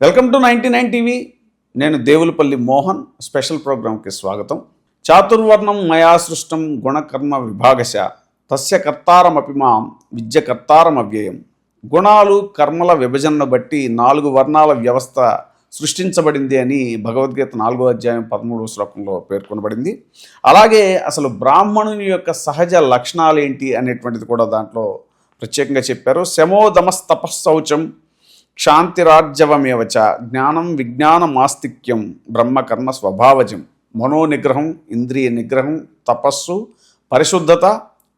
Welcome to 99 TV. నేను Devulapalli Mohan. Special ప్రోగ్రాంకి స్వాగతం. చాతుర్వర్ణం మయా సృష్టం గుణకర్మ విభాగశ తస్య కర్తారమపి మాం విద్య కర్తారమవ్యయం. గుణాలు కర్మల విభజనను బట్టి 4 వర్ణాల వ్యవస్థ సృష్టించబడింది అని భగవద్గీత 4వ అధ్యాయం 13వ శ్లోకంలో పేర్కొనబడింది. అలాగే అసలు బ్రాహ్మణుని యొక్క సహజ లక్షణాలు ఏంటి అనేటువంటిది కూడా దాంట్లో ప్రత్యేకంగా చెప్పారు. శమోదమస్తపశౌచం క్షాంతిరార్జవమేవచ జ్ఞానం విజ్ఞానమాస్తిక్యం బ్రహ్మకర్మ స్వభావజం. మనోనిగ్రహం, ఇంద్రియ నిగ్రహం, తపస్సు, పరిశుద్ధత,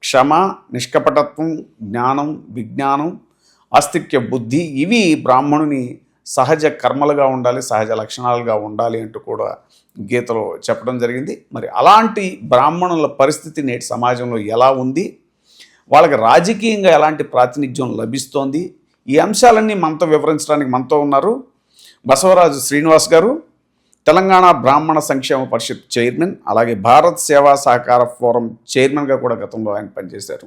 క్షమ, నిష్కపటత్వం, జ్ఞానం, విజ్ఞానం, ఆస్తిక్య బుద్ధి, ఇవి బ్రాహ్మణుని సహజ కర్మలుగా ఉండాలి, సహజ లక్షణాలుగా ఉండాలి అంటూ కూడా గీతలో చెప్పడం జరిగింది. మరి అలాంటి బ్రాహ్మణుల పరిస్థితి నేటి సమాజంలో ఎలా ఉంది, వాళ్ళకి రాజకీయంగా ఎలాంటి ప్రాతినిధ్యం లభిస్తోంది, ఈ అంశాలన్నీ మనతో వివరించడానికి మనతో ఉన్నారు బసవరాజు శ్రీనివాస్ గారు, తెలంగాణ బ్రాహ్మణ సంక్షేమ పరిషత్ చైర్మన్, అలాగే భారత్ సేవా సహకార ఫోరం చైర్మన్గా కూడా గతంలో ఆయన పనిచేశారు.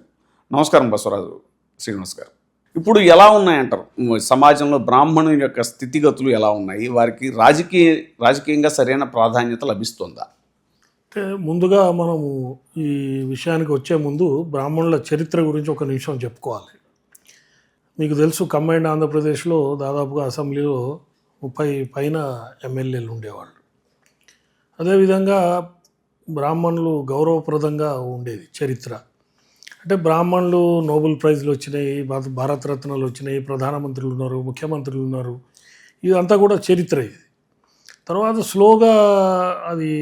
నమస్కారం బసవరాజు శ్రీనివాస్ గారు. ఇప్పుడు ఎలా ఉన్నాయంటారు సమాజంలో బ్రాహ్మణుల యొక్క స్థితిగతులు ఎలా ఉన్నాయి, వారికి రాజకీయంగా సరైన ప్రాధాన్యత లభిస్తుందా? అంటే ముందుగా మనము ఈ విషయానికి వచ్చే ముందు బ్రాహ్మణుల చరిత్ర గురించి ఒక నిమిషం చెప్పుకోవాలి. మీకు తెలుసు, కంబైన్డ్ ఆంధ్రప్రదేశ్లో దాదాపుగా అసెంబ్లీలో 30 పైన ఎమ్మెల్యేలు ఉండేవాళ్ళు. అదేవిధంగా బ్రాహ్మణులు గౌరవప్రదంగా ఉండేది చరిత్ర. అంటే బ్రాహ్మణులు నోబెల్ ప్రైజ్లు వచ్చినాయి, భారతరత్నాలు వచ్చినాయి, ప్రధానమంత్రులు ఉన్నారు, ముఖ్యమంత్రులు ఉన్నారు, ఇదంతా కూడా చరిత్ర. ఇది తర్వాత స్లోగా అది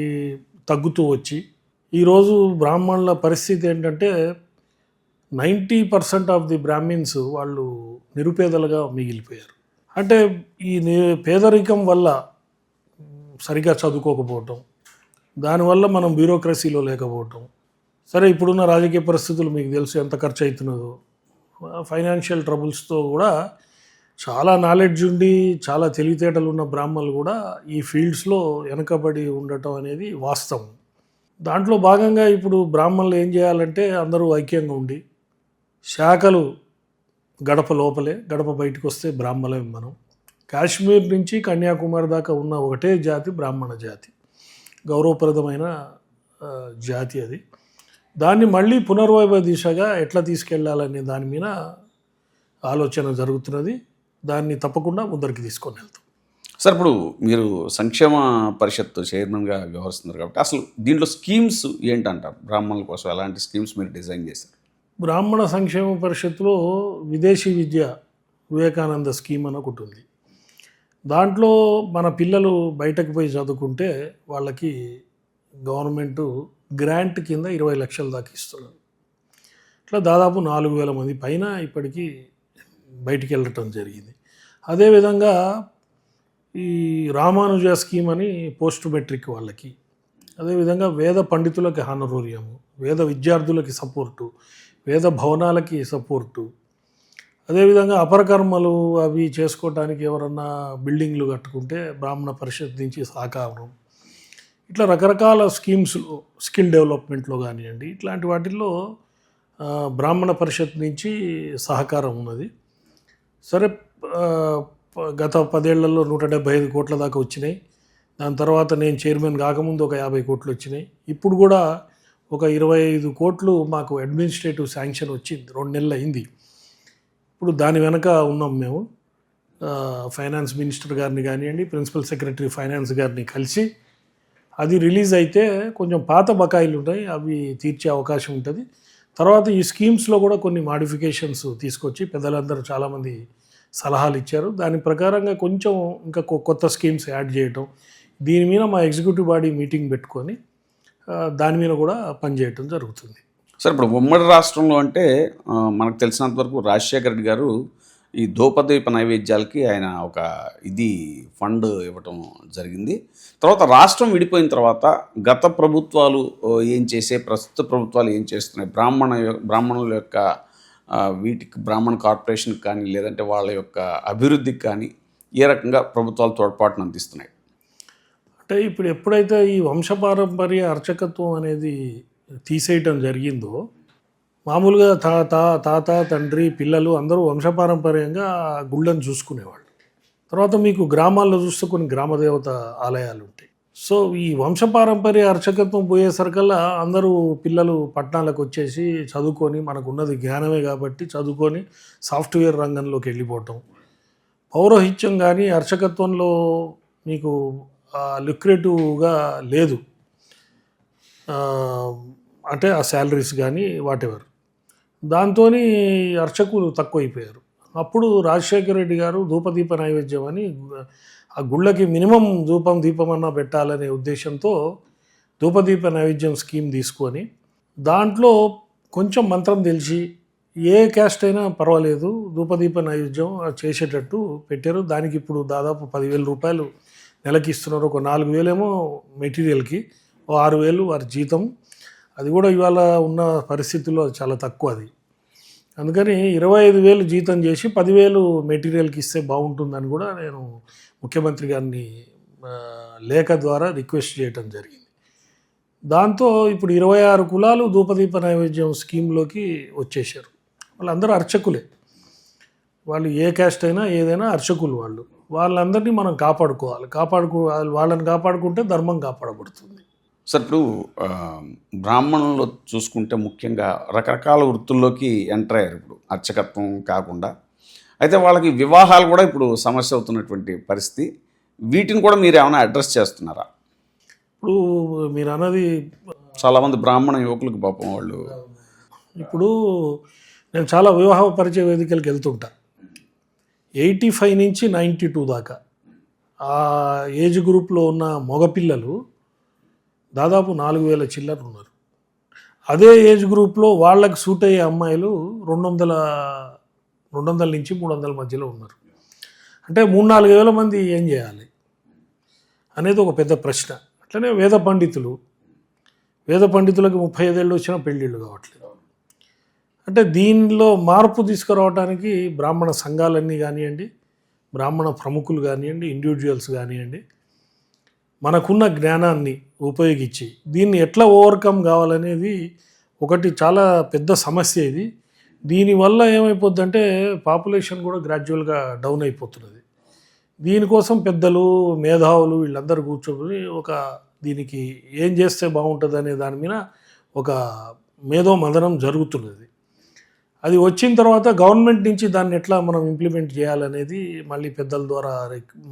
తగ్గుతూ వచ్చి ఈరోజు బ్రాహ్మణుల పరిస్థితి ఏంటంటే 90% ఆఫ్ ది బ్రాహ్మిన్స్ వాళ్ళు నిరుపేదలుగా మిగిలిపోయారు. అంటే ఈ పేదరికం వల్ల సరిగా చదువుకోకపోవటం, దానివల్ల మనం బ్యూరోక్రసీలో లేకపోవటం, సరే ఇప్పుడున్న రాజకీయ పరిస్థితులు మీకు తెలుసు ఎంత ఖర్చు అవుతున్నదో, ఫైనాన్షియల్ ట్రబుల్స్తో కూడా చాలా నాలెడ్జ్ ఉండి చాలా తెలివితేటలు ఉన్న బ్రాహ్మణులు కూడా ఈ ఫీల్డ్స్లో వెనకబడి ఉండటం అనేది వాస్తవం. దాంట్లో భాగంగా ఇప్పుడు బ్రాహ్మణులు ఏం చేయాలంటే అందరూ ఐక్యంగా ఉండి, శాఖలు గడప లోపలే, గడప బయటకు వస్తే బ్రాహ్మణులే. మనం కాశ్మీర్ నుంచి కన్యాకుమారి దాకా ఉన్న ఒకటే జాతి బ్రాహ్మణ జాతి, గౌరవప్రదమైన జాతి. అది దాన్ని మళ్ళీ పునర్వైభవ దిశగా ఎట్లా తీసుకెళ్లాలనే దాని మీద ఆలోచన జరుగుతున్నది. దాన్ని తప్పకుండా ముందరికి తీసుకొని వెళ్తాం. సార్, ఇప్పుడు మీరు సంక్షేమ పరిషత్ చైర్మన్గా వ్యవహరిస్తున్నారు కాబట్టి అసలు దీంట్లో స్కీమ్స్ ఏంటంటారు? బ్రాహ్మణుల కోసం ఎలాంటి స్కీమ్స్ మీరు డిజైన్ చేశారు? బ్రాహ్మణ సంక్షేమ పరిషత్తులో విదేశీ విద్య వివేకానంద స్కీమ్ అని ఒకటి ఉంది. దాంట్లో మన పిల్లలు బయటకు పోయి చదువుకుంటే వాళ్ళకి గవర్నమెంటు గ్రాంట్ కింద 20 లక్షల దాకా ఇస్తున్నారు. ఇట్లా దాదాపు 4,000 మంది పైన ఇప్పటికీ బయటికి వెళ్ళటం జరిగింది. అదేవిధంగా ఈ రామానుజ స్కీమ్ అని పోస్ట్ మెట్రిక్ వాళ్ళకి, అదేవిధంగా వేద పండితులకి హానరోరియం, వేద విద్యార్థులకి సపోర్టు, వేద భవనాలకి సపోర్టు, అదేవిధంగా అపరకర్మలు అవి చేసుకోవటానికి ఎవరన్నా బిల్డింగ్లు కట్టుకుంటే బ్రాహ్మణ పరిషత్ నుంచి సహకారం, ఇట్లా రకరకాల స్కీమ్స్, స్కిల్ డెవలప్మెంట్లో కానివ్వండి, ఇట్లాంటి వాటిల్లో బ్రాహ్మణ పరిషత్ నుంచి సహకారం ఉన్నది. సరే, గత 10 ఏళ్లలో 175 కోట్ల దాకా వచ్చినాయి. దాని తర్వాత నేను చైర్మన్ కాకముందు ఒక 50 కోట్లు వచ్చినాయి. ఇప్పుడు కూడా ఒక 25 కోట్లు మాకు అడ్మినిస్ట్రేటివ్ శాంక్షన్ వచ్చింది, 2 నెలలు అయింది. ఇప్పుడు దాని వెనక ఉన్నాం మేము. ఫైనాన్స్ మినిస్టర్ గారిని కానివ్వండి, ప్రిన్సిపల్ సెక్రటరీ ఫైనాన్స్ గారిని కలిసి అది రిలీజ్ అయితే కొంచెం పాత బకాయిలు ఉంటాయి, అవి తీర్చే అవకాశం ఉంటుంది. తర్వాత ఈ స్కీమ్స్లో కూడా కొన్ని మాడిఫికేషన్స్ తీసుకొచ్చి పెద్దలందరూ చాలామంది సలహాలు ఇచ్చారు. దాని ప్రకారంగా కొంచెం ఇంకా కొత్త స్కీమ్స్ యాడ్ చేయటం, దీని మీద మా ఎగ్జిక్యూటివ్ బాడీ మీటింగ్ పెట్టుకొని దాని మీద కూడా పనిచేయటం జరుగుతుంది. సార్, ఇప్పుడు ఉమ్మడి రాష్ట్రంలో అంటే మనకు తెలిసినంతవరకు రాజశేఖర రెడ్డి గారు ఈ ధూపదీప నైవేద్యాలకి ఆయన ఒక ఫండ్ ఇవ్వటం జరిగింది. తర్వాత రాష్ట్రం విడిపోయిన తర్వాత గత ప్రభుత్వాలు ఏం చేసే, ప్రస్తుత ప్రభుత్వాలు ఏం చేస్తున్నాయి, బ్రాహ్మణుల యొక్క వీటికి, బ్రాహ్మణ కార్పొరేషన్కి కానీ లేదంటే వాళ్ళ యొక్క అభివృద్ధికి కానీ ఏ రకంగా ప్రభుత్వాలు తోడ్పాటును అందిస్తున్నాయి? అంటే ఇప్పుడు ఎప్పుడైతే ఈ వంశపారంపర్య అర్చకత్వం అనేది తీసేయటం జరిగిందో, మామూలుగా తాత తండ్రి పిల్లలు అందరూ వంశపారంపర్యంగా గుళ్ళను చూసుకునేవాళ్ళు. తర్వాత మీకు గ్రామాల్లో చూస్తే కొన్ని గ్రామదేవత ఆలయాలు ఉంటాయి. సో ఈ వంశపారంపర్య అర్చకత్వం పోయేసరికల్లా అందరూ పిల్లలు పట్టణాలకు వచ్చేసి చదువుకొని, మనకు ఉన్నది జ్ఞానమే కాబట్టి చదువుకొని సాఫ్ట్వేర్ రంగంలోకి వెళ్ళిపోవటం, పౌరోహిత్యం కానీ అర్చకత్వంలో మీకు లుక్రేటివ్గా లేదు, అంటే ఆ శాలరీస్ కానీ వాటెవర్, దాంతో అర్చకులు తక్కువైపోయారు. అప్పుడు రాజశేఖర రెడ్డి గారు ధూపదీప నైవేద్యం అని ఆ గుళ్ళకి మినిమం ధూపం దీపమన్నా పెట్టాలనే ఉద్దేశంతో ధూపదీప నైవేద్యం స్కీమ్ తీసుకొని దాంట్లో కొంచెం మంత్రం తెలిసి ఏ క్యాస్ట్ అయినా పర్వాలేదు ధూపదీప నైవేద్యం చేసేటట్టు పెట్టారు. దానికి ఇప్పుడు దాదాపు 10,000 రూపాయలు నెలకి ఇస్తున్నారు. ఒక 4,000 ఏమో మెటీరియల్కి, ఓ 6,000 వారి జీతం. అది కూడా ఇవాళ ఉన్న పరిస్థితుల్లో చాలా తక్కువ అది. అందుకని 25,000 జీతం చేసి 10,000 మెటీరియల్కి ఇస్తే బాగుంటుందని కూడా నేను ముఖ్యమంత్రి గారిని లేఖ ద్వారా రిక్వెస్ట్ చేయటం జరిగింది. దాంతో ఇప్పుడు 26 కులాలు ధూపదీప నైవేద్యం స్కీమ్లోకి వచ్చేసారు. వాళ్ళందరూ అర్చకులే, వాళ్ళు ఏ క్యాస్ట్ అయినా ఏదైనా అర్చకులు. వాళ్ళందరినీ మనం కాపాడుకోవాలి. వాళ్ళని కాపాడుకుంటే ధర్మం కాపాడబడుతుంది. సార్, ఇప్పుడు బ్రాహ్మణుల్లో చూసుకుంటే ముఖ్యంగా రకరకాల వృత్తుల్లోకి ఎంటర్ అయ్యారు ఇప్పుడు అర్చకత్వం కాకుండా. అయితే వాళ్ళకి వివాహాలు కూడా ఇప్పుడు సమస్య అవుతున్నటువంటి పరిస్థితి. వీటిని కూడా మీరు ఏమైనా అడ్రస్ చేస్తున్నారా? ఇప్పుడు మీరు అన్నది చాలామంది బ్రాహ్మణ యువకులకు పాపం వాళ్ళు ఇప్పుడు నేను చాలా వివాహ పరిచయ వేదికలకు వెళ్తుంటా. 85 నుంచి 92 దాకా ఆ ఏజ్ గ్రూప్లో ఉన్న మగపిల్లలు దాదాపు 4,000 చిల్లర ఉన్నారు. అదే ఏజ్ గ్రూప్లో వాళ్ళకి సూట్ అయ్యే అమ్మాయిలు 200 నుంచి 300 మధ్యలో ఉన్నారు. అంటే 3-4 వేల మంది ఏం చేయాలి అనేది ఒక పెద్ద ప్రశ్న. అట్లనే వేద పండితులకి 35 ఏళ్ళు వచ్చినా పెళ్ళిళ్ళు కావట్లేదు. అంటే దీనిలో మార్పు తీసుకురావడానికి బ్రాహ్మణ సంఘాలన్నీ కానివ్వండి, బ్రాహ్మణ ప్రముఖులు కానివ్వండి, ఇండివిజువల్స్ కానివ్వండి, మనకున్న జ్ఞానాన్ని ఉపయోగించి దీన్ని ఎట్లా ఓవర్కమ్ కావాలనేది ఒకటి చాలా పెద్ద సమస్య ఇది. దీనివల్ల ఏమైపోద్దంటే పాపులేషన్ కూడా గ్రాడ్యువల్గా డౌన్ అయిపోతున్నది. దీనికోసం పెద్దలు, మేధావులు వీళ్ళందరూ కూర్చొని దీనికి ఏం చేస్తే బాగుంటుంది అనే దాని మీద ఒక మేధో మదనం జరుగుతున్నది. అది వచ్చిన తర్వాత గవర్నమెంట్ నుంచి దాన్ని ఎట్లా మనం ఇంప్లిమెంట్ చేయాలనేది మళ్ళీ పెద్దల ద్వారా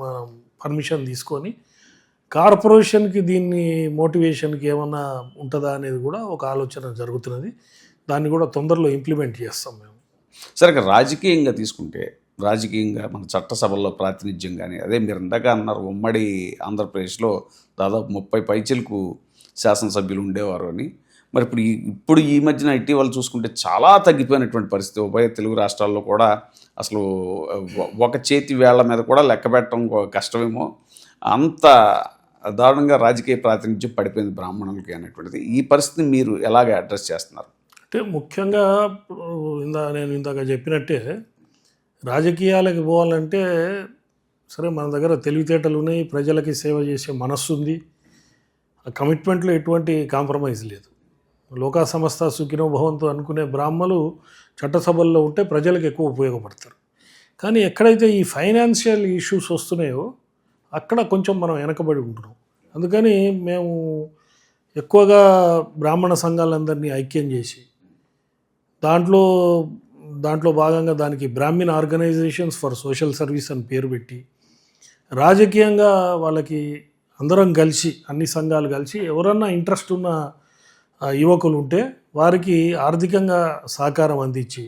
మనం పర్మిషన్ తీసుకొని కార్పొరేషన్కి దీన్ని మోటివేషన్కి ఏమన్నా ఉంటుందా అనేది కూడా ఒక ఆలోచన జరుగుతున్నది. దాన్ని కూడా తొందరలో ఇంప్లిమెంట్ చేస్తాం మేము. సరే, రాజకీయంగా తీసుకుంటే రాజకీయంగా మన చట్టసభల్లో ప్రాతినిధ్యం కానీ, అదే మీరు ఇందాక అన్నారు ఉమ్మడి ఆంధ్రప్రదేశ్లో దాదాపు 30 పైచిలకు శాసనసభ్యులు ఉండేవారు అని. మరి ఇప్పుడు ఈ మధ్యన ఇటీవల చూసుకుంటే చాలా తగ్గిపోయినటువంటి పరిస్థితి. ఉభయ తెలుగు రాష్ట్రాల్లో కూడా అసలు ఒక చేతి వేళ్ల మీద కూడా లెక్క పెట్టడం కష్టమేమో, అంత దారుణంగా రాజకీయ ప్రాతినిధ్యం పడిపోయింది బ్రాహ్మణులకి అనేటువంటిది. ఈ పరిస్థితిని మీరు ఎలాగ అడ్రస్ చేస్తున్నారు? అంటే ముఖ్యంగా నేను ఇందాక చెప్పినట్టే రాజకీయాలకు పోవాలంటే సరే మన దగ్గర తెలివితేటలు ఉన్నాయి, ప్రజలకి సేవ చేసే మనస్సు ఉంది, ఆ కమిట్మెంట్లో ఎటువంటి కాంప్రమైజ్ లేదు. లోకా సమస్త సుఖినో భవంతు అనుకునే బ్రాహ్మలు చట్టసభల్లో ఉంటే ప్రజలకు ఎక్కువ ఉపయోగపడతారు. కానీ ఎక్కడైతే ఈ ఫైనాన్షియల్ ఇష్యూస్ వస్తున్నాయో అక్కడ కొంచెం మనం వెనకబడి ఉంటున్నాం. అందుకని మేము ఎక్కువగా బ్రాహ్మణ సంఘాలందరినీ ఐక్యం చేసి దాంట్లో భాగంగా దానికి బ్రాహ్మణ ఆర్గనైజేషన్స్ ఫర్ సోషల్ సర్వీస్ అని పేరు పెట్టి రాజకీయంగా వాళ్ళకి అందరం కలిసి, అన్ని సంఘాలు కలిసి ఎవరన్నా ఇంట్రెస్ట్ ఉన్న యువకులు ఉంటే వారికి ఆర్థికంగా సహకారం అందించి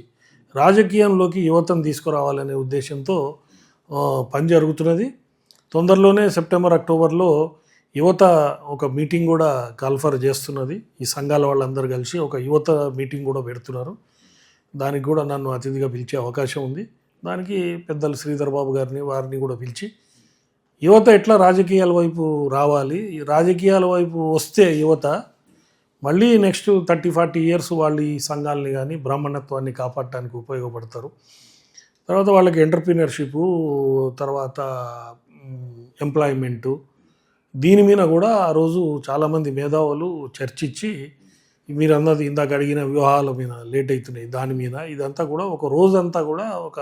రాజకీయంలోకి యువతను తీసుకురావాలనే ఉద్దేశంతో పని జరుగుతున్నది. తొందరలోనే సెప్టెంబర్, అక్టోబర్లో యువత ఒక మీటింగ్ కూడా కాల్ఫర్ చేస్తున్నది. ఈ సంఘాల వాళ్ళందరూ కలిసి ఒక యువత మీటింగ్ కూడా పెడుతున్నారు. దానికి కూడా నన్ను అతిథిగా పిలిచే అవకాశం ఉంది. దానికి పెద్దలు శ్రీధర్ బాబు గారిని వారిని కూడా పిలిచి యువత ఎట్లా రాజకీయాల వైపు రావాలి, రాజకీయాల వైపు వస్తే యువత మళ్ళీ నెక్స్ట్ 30-40 ఇయర్స్ వాళ్ళు ఈ సంఘాలని కానీ బ్రాహ్మణత్వాన్ని కాపాడటానికి ఉపయోగపడతారు. తర్వాత వాళ్ళకి ఎంటర్ప్రీనర్షిప్, తర్వాత ఎంప్లాయ్మెంటు, దీని మీద కూడా ఆ రోజు చాలామంది మేధావులు చర్చించి మీరు అన్నది ఇందాక అడిగిన వివాహాల మీద లేట్ అవుతున్నాయి దాని మీద ఇదంతా కూడా ఒక రోజంతా కూడా ఒక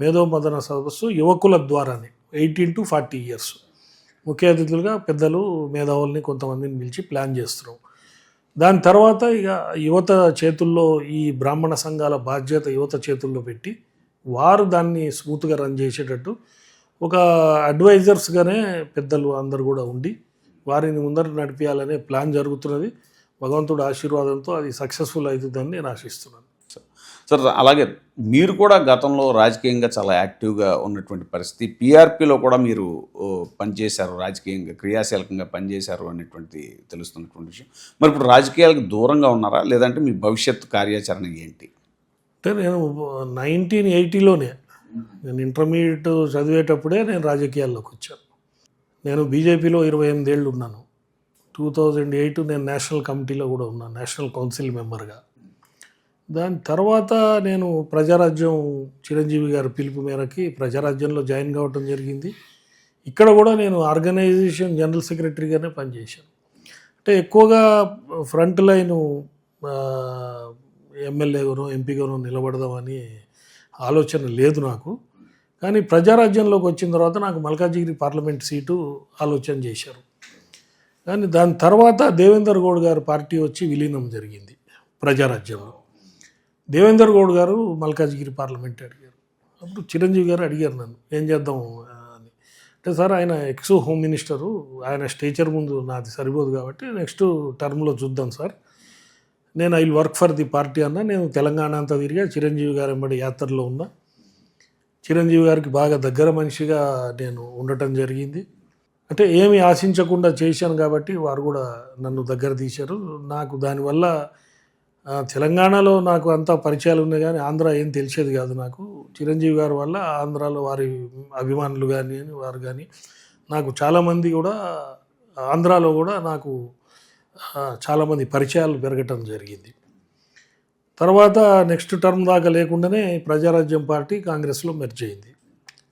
మేధోమదన సదస్సు యువకుల ద్వారానే 18 to 40 ఇయర్స్. ముఖ్య అతిథులుగా పెద్దలు మేధావుల్ని కొంతమందిని పిలిచి ప్లాన్ చేస్తున్నాం. దాని తర్వాత ఇక యువత చేతుల్లో ఈ బ్రాహ్మణ సంఘాల బాధ్యత యువత చేతుల్లో పెట్టి వారు దాన్ని స్మూత్గా రన్ చేసేటట్టు ఒక అడ్వైజర్స్గానే పెద్దలు అందరు కూడా ఉండి వారిని ముందర నడిపించాలనే ప్లాన్ జరుగుతున్నది. భగవంతుడి ఆశీర్వాదంతో అది సక్సెస్ఫుల్ అవుతుందని నేను ఆశిస్తున్నాను. సార్ అలాగే మీరు కూడా గతంలో రాజకీయంగా చాలా యాక్టివ్గా ఉన్నటువంటి పరిస్థితి, పీఆర్పీలో కూడా మీరు పనిచేశారు, రాజకీయంగా క్రియాశీలకంగా పనిచేశారు అనేటువంటి తెలుస్తున్నటువంటి విషయం. మరి ఇప్పుడు రాజకీయాలకు దూరంగా ఉన్నారా, లేదంటే మీ భవిష్యత్తు కార్యాచరణ ఏంటి? అంటే నేను 1980లోనే నేను ఇంటర్మీడియట్ చదివేటప్పుడే నేను రాజకీయాల్లోకి వచ్చాను. నేను బీజేపీలో 28 ఏళ్ళు ఉన్నాను. 2008 నేను నేషనల్ కమిటీలో కూడా ఉన్నాను, నేషనల్ కౌన్సిల్ మెంబర్గా. దాని తర్వాత నేను ప్రజారాజ్యం చిరంజీవి గారి పిలుపు మేరకి ప్రజారాజ్యంలో జాయిన్ కావటం జరిగింది. ఇక్కడ కూడా నేను ఆర్గనైజేషన్ జనరల్ సెక్రటరీగానే పనిచేశాను. అంటే ఎక్కువగా ఫ్రంట్ లైను ఎమ్మెల్యేగానో ఎంపీగానో నిలబడదామని ఆలోచన లేదు నాకు. కానీ ప్రజారాజ్యంలోకి వచ్చిన తర్వాత నాకు మల్కాజిగిరి పార్లమెంట్ సీటు ఆలోచన చేశారు. కానీ దాని తర్వాత దేవేందర్ గౌడ్ గారు పార్టీ వచ్చి విలీనం జరిగింది ప్రజారాజ్యంలో. దేవేందర్ గౌడ్ గారు మల్కాజిగిరి పార్లమెంట్ అడిగారు. అప్పుడు చిరంజీవి గారు అడిగారు నన్ను ఏం చేద్దాం అని. అంటే సార్ ఆయన ఎక్స్ హోమ్ మినిస్టరు, ఆయన స్టేచర్ ముందు నాది సరిపోదు కాబట్టి నెక్స్ట్ టర్మ్లో చూద్దాం సార్, నేను I will work for the party అన్న. నేను తెలంగాణ అంతా తిరిగా చిరంజీవి గారు వెంబడి యాత్రలో ఉన్నా. చిరంజీవి గారికి బాగా దగ్గర మనిషిగా నేను ఉండటం జరిగింది. అంటే ఏమి ఆశించకుండా చేశాను కాబట్టి వారు కూడా నన్ను దగ్గర తీశారు. నాకు దానివల్ల తెలంగాణలో నాకు అంతా పరిచయాలు ఉన్నాయి కానీ ఆంధ్ర ఏం తెలిసేది కాదు నాకు. చిరంజీవి గారి వల్ల ఆంధ్రాలో వారి అభిమానులు కానీ వారు కానీ నాకు చాలామంది కూడా ఆంధ్రాలో కూడా నాకు చాలామంది పరిచయాలు పెరగటం జరిగింది. తర్వాత నెక్స్ట్ టర్మ్ దాకా లేకుండానే ప్రజారాజ్యం పార్టీ కాంగ్రెస్లో మెర్జ్ అయింది.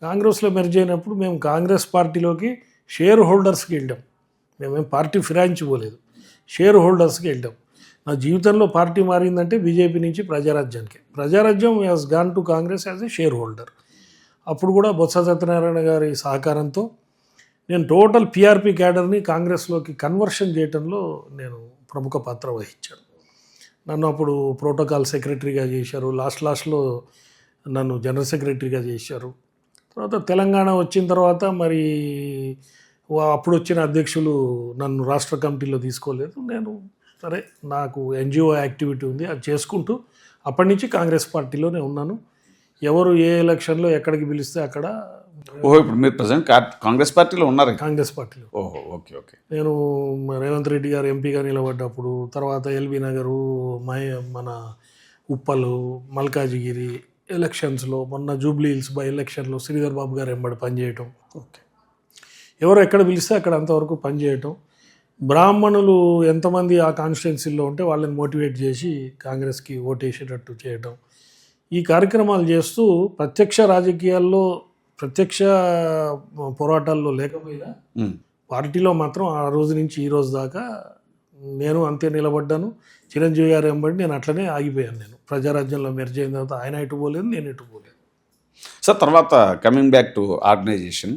కాంగ్రెస్లో మెర్జ్ అయినప్పుడు మేము కాంగ్రెస్ పార్టీలోకి షేర్ హోల్డర్స్కి వెళ్ళాం. మేమేం పార్టీ ఫిరాయించుకోలేదు, షేర్ హోల్డర్స్కి వెళ్ళాం. నా జీవితంలో పార్టీ మారిందంటే బీజేపీ నుంచి ప్రజారాజ్యానికి. Prajarajyam has gone to Congress as a shareholder. అప్పుడు కూడా బొత్స సత్యనారాయణ గారి సహకారంతో నేను టోటల్ పీఆర్పీ క్యాడర్ని కాంగ్రెస్లోకి కన్వర్షన్ చేయడంలో నేను ప్రముఖ పాత్ర వహించాను. నన్ను అప్పుడు ప్రోటోకాల్ సెక్రటరీగా చేశారు, లాస్ట్లో నన్ను జనరల్ సెక్రటరీగా చేశారు. తర్వాత తెలంగాణ వచ్చిన తర్వాత మరి అప్పుడు వచ్చిన అధ్యక్షులు నన్ను రాష్ట్ర కమిటీలో తీసుకోలేదు. నేను సరే నాకు ఎన్జిఓ యాక్టివిటీ ఉంది అది చేసుకుంటూ అప్పటి నుంచి కాంగ్రెస్ పార్టీలోనే ఉన్నాను. ఎవరు ఏ ఎలక్షన్లో ఎక్కడికి పిలిస్తే అక్కడ. ఓహో, ఇప్పుడు మీరు ప్రజెంట్ కాంగ్రెస్ పార్టీలో ఉన్నారు? కాంగ్రెస్ పార్టీలో. ఓహో, ఓకే ఓకే. నేను రేవంత్ రెడ్డి గారు ఎంపీగా నిలబడ్డప్పుడు, తర్వాత ఎల్బీ నగరు, మన ఉప్పలు, మల్కాజిగిరి ఎలక్షన్స్లో, మొన్న జూబ్లీ హిల్స్ బై ఎలక్షన్లో శ్రీధర్ బాబు గారు ఎంబడి పనిచేయటం. ఓకే, ఎవరు ఎక్కడ పిలిస్తే అక్కడ అంతవరకు పనిచేయటం. బ్రాహ్మణులు ఎంతమంది ఆ కాన్స్టిట్యున్సీలో ఉంటే వాళ్ళని మోటివేట్ చేసి కాంగ్రెస్కి ఓటేసేటట్టు చేయటం. ఈ కార్యక్రమాలు చేస్తూ ప్రత్యక్ష రాజకీయాల్లో ప్రత్యక్ష పోరాటాల్లో లేకపోయినా పార్టీలో మాత్రం ఆ రోజు నుంచి ఈ రోజు దాకా నేను అంతే నిలబడ్డాను. చిరంజీవి గారు వెంబడి నేను అట్లనే ఆగిపోయాను. నేను ప్రజారాజ్యంలో మెర్జ్ అయిన తర్వాత ఆయన ఎటు పోలేదు, నేను ఎటు పోలేదు. సార్ తర్వాత కమింగ్ బ్యాక్ టు ఆర్గనైజేషన్,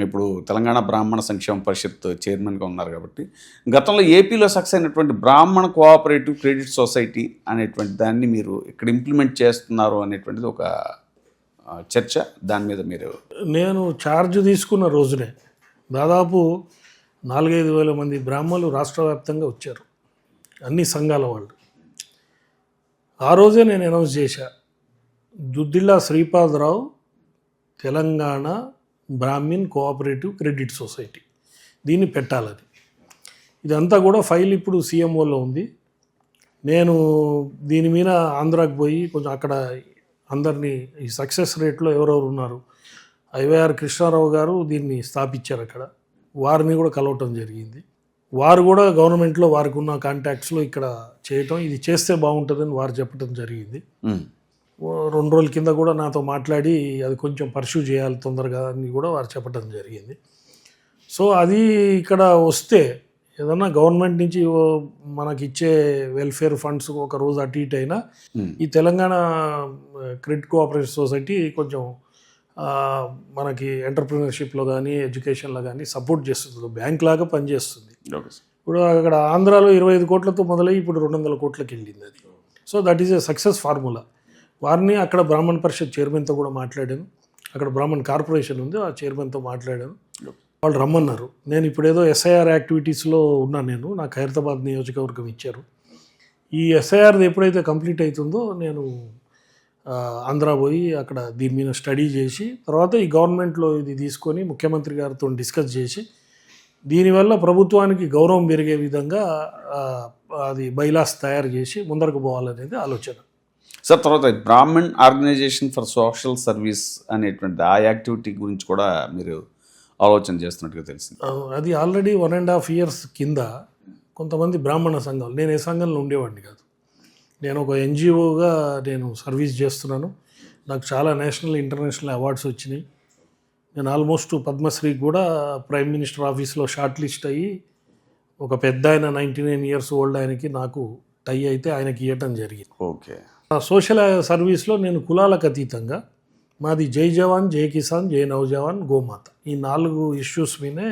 ఇప్పుడు తెలంగాణ బ్రాహ్మణ సంక్షేమ పరిషత్ చైర్మన్గా ఉన్నారు కాబట్టి గతంలో ఏపీలో సక్సెస్ అయినటువంటి బ్రాహ్మణ కోఆపరేటివ్ క్రెడిట్ సొసైటీ అనేటువంటి దాన్ని మీరు ఇక్కడ ఇంప్లిమెంట్ చేస్తున్నారు అనేటువంటిది ఒక చర్చ. దాని మీద మీరు నేను ఛార్జ్ తీసుకున్న రోజునే దాదాపు 4-5 వేల మంది బ్రాహ్మణులు రాష్ట్ర వ్యాప్తంగా వచ్చారు, అన్ని సంఘాల వాళ్ళు. ఆ రోజే నేను అనౌన్స్ చేశా, Duddilla Sripada Rao Telangana Brahmin cooperative credit society దీన్ని పెట్టాలని. ఇదంతా కూడా ఫైల్ ఇప్పుడు సీఎంఓలో ఉంది. నేను దీని మీద ఆంధ్రాకి పోయి కొంచెం అక్కడ అందరినీ ఈ సక్సెస్ రేట్లో ఎవరెవరు ఉన్నారు, ఐవైఆర్ కృష్ణారావు గారు దీన్ని స్థాపించారు అక్కడ, వారిని కూడా కలవటం జరిగింది. వారు కూడా గవర్నమెంట్లో వారికి ఉన్న కాంటాక్ట్స్లో ఇక్కడ చేయటం, ఇది చేస్తే బాగుంటుందని వారు చెప్పడం జరిగింది. 2 రోజుల కింద కూడా నాతో మాట్లాడి అది కొంచెం పర్స్యూ చేయాలి తొందరగా అని కూడా వారు చెప్పడం జరిగింది. సో అది ఇక్కడ వస్తే ఏదన్నా గవర్నమెంట్ నుంచి మనకి ఇచ్చే వెల్ఫేర్ ఫండ్స్ ఒక రోజు అటు ఇటు అయినా ఈ తెలంగాణ క్రెడిట్ కోఆపరేటివ్ సొసైటీ కొంచెం మనకి ఎంటర్ప్రినర్షిప్లో కానీ ఎడ్యుకేషన్లో కానీ సపోర్ట్ చేస్తుంది, బ్యాంక్ లాగా పనిచేస్తుంది. Okay sir. ఇప్పుడు అక్కడ ఆంధ్రాలో 25 కోట్లతో మొదలై ఇప్పుడు 200 కోట్లకి వెళ్ళింది అది. So that is a success formula. వారిని అక్కడ బ్రాహ్మణ్ పరిషత్ చైర్మన్తో కూడా మాట్లాడాను, అక్కడ బ్రాహ్మణ్ కార్పొరేషన్ ఉంది, ఆ చైర్మన్తో మాట్లాడాను. వాళ్ళు రమ్మన్నారు. నేను ఇప్పుడు ఏదో ఎస్ఐఆర్ యాక్టివిటీస్లో ఉన్నాను, నాకు ఖైరతాబాద్ నియోజకవర్గం ఇచ్చారు. ఈ ఎస్ఐఆర్ది ఎప్పుడైతే కంప్లీట్ అవుతుందో నేను ఆంధ్ర పోయి అక్కడ దీని మీద స్టడీ చేసి తర్వాత ఈ గవర్నమెంట్లో ఇది తీసుకొని ముఖ్యమంత్రి గారితో డిస్కస్ చేసి దీనివల్ల ప్రభుత్వానికి గౌరవం పెరిగే విధంగా అది బైలాస్ తయారు చేసి ముందరకు పోవాలనేది ఆలోచన. సార్, తర్వాత Brahman organization for social service అనేటువంటి ఆ యాక్టివిటీ గురించి కూడా మీరు ఆలోచన చేస్తున్నట్టుగా తెలిసింది. అది ఆల్రెడీ 1.5 years కింద కొంతమంది బ్రాహ్మణ సంఘాలు, నేను ఏ సంఘంలో ఉండేవాడిని కాదు, నేను ఒక ఎన్జిఓగా నేను సర్వీస్ చేస్తున్నాను. నాకు చాలా నేషనల్ ఇంటర్నేషనల్ అవార్డ్స్ వచ్చినాయి. నేను ఆల్మోస్ట్ పద్మశ్రీ కూడా ప్రైమ్ మినిస్టర్ ఆఫీస్లో షార్ట్ లిస్ట్ అయ్యి ఒక పెద్ద ఆయన 99 years ఓల్డ్ ఆయనకి నాకు టై అయితే ఆయనకి ఇవ్వటం జరిగింది. ఓకే. సోషల్ సర్వీస్లో నేను కులాలకు అతీతంగా మాది జై జవాన్, జై కిసాన్, జై నవజవాన్, గోమాత, ఈ 4 ఇష్యూస్ మీదే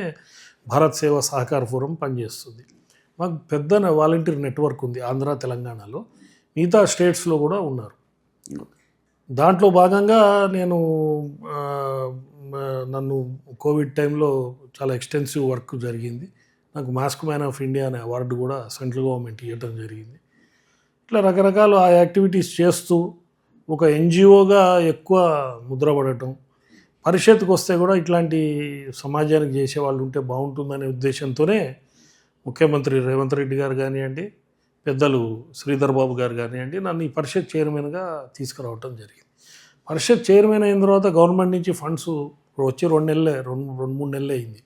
భారత్ సేవా సహకార ఫోరం పనిచేస్తుంది. మాకు పెద్ద వాలంటీర్ నెట్వర్క్ ఉంది ఆంధ్ర తెలంగాణలో, మిగతా స్టేట్స్లో కూడా ఉన్నారు. దాంట్లో భాగంగా నేను నన్ను కోవిడ్ టైంలో చాలా ఎక్స్టెన్సివ్ వర్క్ జరిగింది. నాకు మాస్క్ మ్యాన్ ఆఫ్ ఇండియా అనే అవార్డు కూడా సెంట్రల్ గవర్నమెంట్ ఇవ్వటం జరిగింది. ఇట్లా రకరకాల ఆ యాక్టివిటీస్ చేస్తూ ఒక ఎన్జిఓగా ఎక్కువ ముద్రపడటం, పరిషత్కు వస్తే కూడా ఇట్లాంటి సమాజానికి చేసేవాళ్ళు ఉంటే బాగుంటుందనే ఉద్దేశంతోనే ముఖ్యమంత్రి రేవంత్ రెడ్డి గారు కానివ్వండి, పెద్దలు శ్రీధర్ బాబు గారు కానివ్వండి, నన్ను ఈ పరిషత్ చైర్మన్గా తీసుకురావటం జరిగింది. పరిషత్ చైర్మన్ అయిన తర్వాత గవర్నమెంట్ నుంచి ఫండ్స్ వచ్చి 2-3 నెలలు అయింది.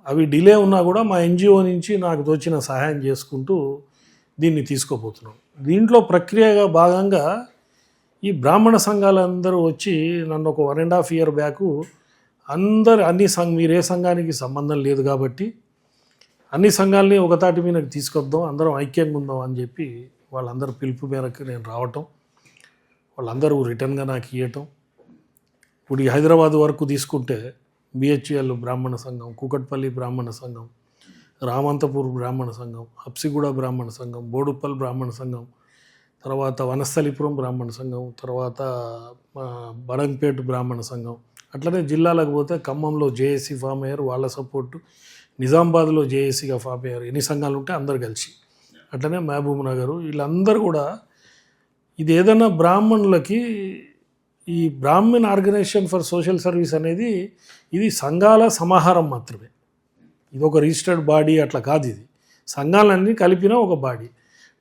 అవి డిలే ఉన్నా కూడా మా ఎన్జిఓ నుంచి నాకు తోచిన సహాయం చేసుకుంటూ దీన్ని తీసుకోబోతున్నాం. దీంట్లో ప్రక్రియగా భాగంగా ఈ బ్రాహ్మణ సంఘాలందరూ వచ్చి నన్ను ఒక 1.5 year బ్యాక్ మీరు ఏ సంఘానికి సంబంధం లేదు కాబట్టి అన్ని సంఘాలని ఒక తాటి మీదకి తీసుకొద్దాం, అందరం ఐక్యంగా ఉందాం అని చెప్పి వాళ్ళందరూ పిలుపు మేరకు నేను రావటం, వాళ్ళందరూ రిటర్న్గా నాకు ఇవ్వటం. ఇప్పుడు ఈ హైదరాబాద్ వరకు తీసుకుంటే బిహెచ్ఎల్ బ్రాహ్మణ సంఘం, కూకట్పల్లి బ్రాహ్మణ సంఘం, రామంతపూర్ బ్రాహ్మణ సంఘం, హబ్సిగూడ బ్రాహ్మణ సంఘం, బోడుప్పల్ బ్రాహ్మణ సంఘం, తర్వాత వనస్థలిపురం బ్రాహ్మణ సంఘం, తర్వాత బడంపేట బ్రాహ్మణ సంఘం, అట్లనే జిల్లాలకు పోతే ఖమ్మంలో జేఏసీ ఫామ్ అయ్యారు, వాళ్ళ సపోర్టు, నిజామాబాద్లో జేఏసీగా ఫామ్ అయ్యారు. ఎన్ని సంఘాలు ఉంటే అందరు కలిసి, అట్లనే మహబూబ్ నగరు, వీళ్ళందరూ కూడా ఇది ఏదైనా బ్రాహ్మణులకి ఈ Brahman organization for social service అనేది ఇది సంఘాల సమాహారం మాత్రమే, ఇది ఒక రిజిస్టర్డ్ బాడీ అట్లా కాదు, ఇది సంఘాలన్నీ కలిపిన ఒక బాడీ.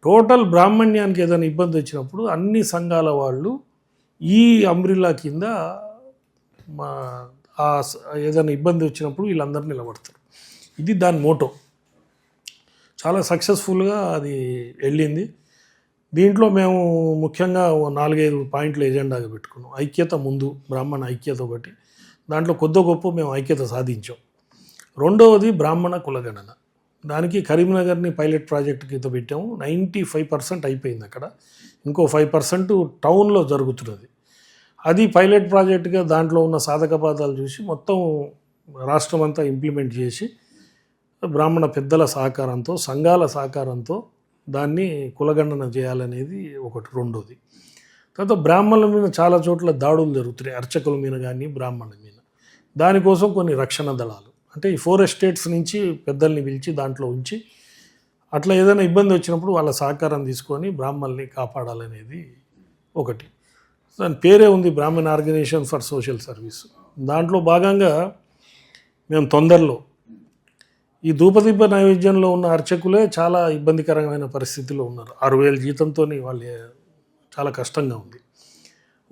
టోటల్ బ్రాహ్మణ్యానికి ఏదైనా ఇబ్బంది వచ్చినప్పుడు అన్ని సంఘాల వాళ్ళు ఈ అంబ్రిల్లా కింద ఏదైనా ఇబ్బంది వచ్చినప్పుడు వీళ్ళందరూ నిలబడతారు. ఇది దాని మోటో. చాలా సక్సెస్ఫుల్గా అది వెళ్ళింది. దీంట్లో మేము ముఖ్యంగా 4-5 పాయింట్లు ఎజెండాగా పెట్టుకున్నాం. ఐక్యత ముందు, బ్రాహ్మణ ఐక్యత ఒకటి, దాంట్లో కొద్ది గొప్ప మేము ఐక్యత సాధించాం. రెండవది బ్రాహ్మణ కులగణన, దానికి కరీంనగర్ని పైలట్ ప్రాజెక్ట్ కింద పెట్టాము. 95% అయిపోయింది అక్కడ, ఇంకో 5% టౌన్లో జరుగుతున్నది. అది పైలట్ ప్రాజెక్టుగా దాంట్లో ఉన్న సాధక బాధాలు చూసి మొత్తం రాష్ట్రం అంతా ఇంప్లిమెంట్ చేసి బ్రాహ్మణ పెద్దల సహకారంతో, సంఘాల సహకారంతో దాన్ని కులగణన చేయాలనేది ఒకటి. రెండోది, తర్వాత బ్రాహ్మణుల మీద చాలా చోట్ల దాడులు జరుగుతున్నాయి, అర్చకుల మీద కానీ బ్రాహ్మణుల మీద. దానికోసం కొన్ని రక్షణ దళాలు, అంటే ఈ 4 estates నుంచి పెద్దల్ని పిలిచి దాంట్లో ఉంచి అట్లా ఏదైనా ఇబ్బంది వచ్చినప్పుడు వాళ్ళ సహకారం తీసుకొని బ్రాహ్మణుల్ని కాపాడాలనేది ఒకటి. దాని పేరే ఉంది, Brahman organization for social service. దాంట్లో భాగంగా మేము తొందరలో ఈ ధూపదీప నైవేద్యంలో ఉన్న అర్చకులే చాలా ఇబ్బందికరమైన పరిస్థితిలో ఉన్నారు. 6,000 జీతంతో వాళ్ళు చాలా కష్టంగా ఉంది.